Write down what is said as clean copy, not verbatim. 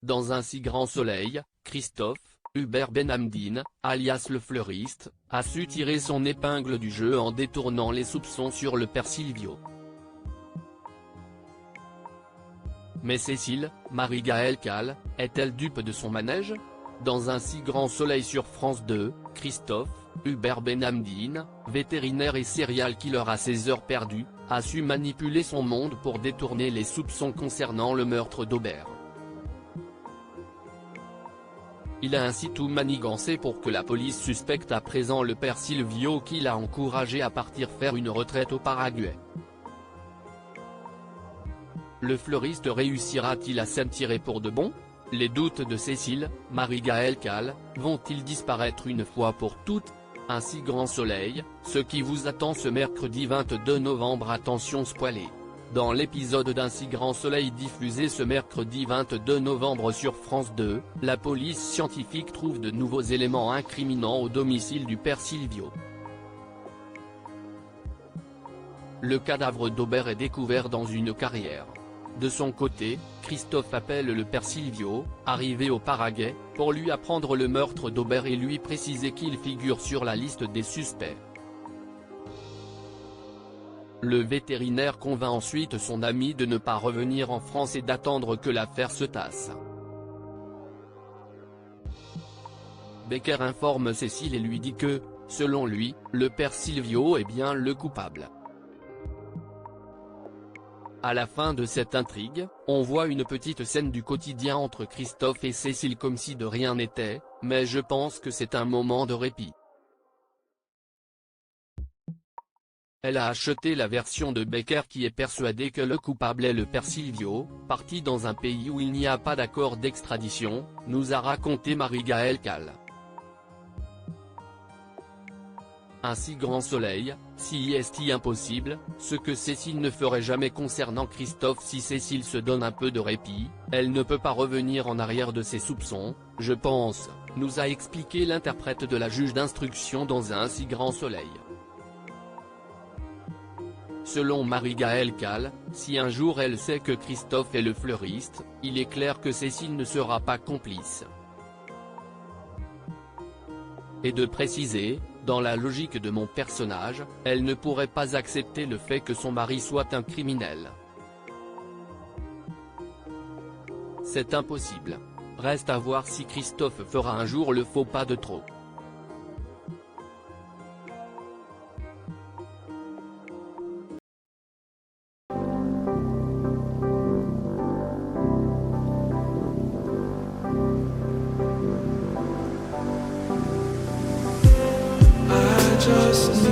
Dans un si grand soleil, Christophe, Hubert Benhamdine, alias le fleuriste, a su tirer son épingle du jeu en détournant les soupçons sur le père Silvio. Mais Cécile, Marie-Gaëlle Calle, est-elle dupe de son manège? Dans un si grand soleil sur France 2, Christophe, Hubert Benhamdine, vétérinaire et serial killer à ses heures perdues, a su manipuler son monde pour détourner les soupçons concernant le meurtre d'Aubert. Il a ainsi tout manigancé pour que la police suspecte à présent le père Silvio qui l'a encouragé à partir faire une retraite au Paraguay. Le fleuriste réussira-t-il à s'en tirer pour de bon? Les doutes de Cécile, Marie-Gaëlle Calle, vont-ils disparaître une fois pour toutes? Un si grand soleil, ce qui vous attend ce mercredi 22 novembre. Attention spoilé. Dans l'épisode d'Un si grand soleil diffusé ce mercredi 22 novembre sur France 2, la police scientifique trouve de nouveaux éléments incriminants au domicile du père Silvio. Le cadavre d'Aubert est découvert dans une carrière. De son côté, Christophe appelle le père Silvio, arrivé au Paraguay, pour lui apprendre le meurtre d'Aubert et lui préciser qu'il figure sur la liste des suspects. Le vétérinaire convainc ensuite son ami de ne pas revenir en France et d'attendre que l'affaire se tasse. Becker informe Cécile et lui dit que, selon lui, le père Silvio est bien le coupable. À la fin de cette intrigue, on voit une petite scène du quotidien entre Christophe et Cécile comme si de rien n'était, mais je pense que c'est un moment de répit. Elle a acheté la version de Becker qui est persuadé que le coupable est le père Silvio, parti dans un pays où il n'y a pas d'accord d'extradition, nous a raconté Marie-Gaëlle Calle. Un si grand soleil, si est impossible, ce que Cécile ne ferait jamais concernant Christophe. Si Cécile se donne un peu de répit, elle ne peut pas revenir en arrière de ses soupçons, je pense, nous a expliqué l'interprète de la juge d'instruction dans Un si grand soleil. Selon Marie-Gaëlle Calle, si un jour elle sait que Christophe est le fleuriste, il est clair que Cécile ne sera pas complice. Et de préciser, dans la logique de mon personnage, elle ne pourrait pas accepter le fait que son mari soit un criminel. C'est impossible. Reste à voir si Christophe fera un jour le faux pas de trop. Just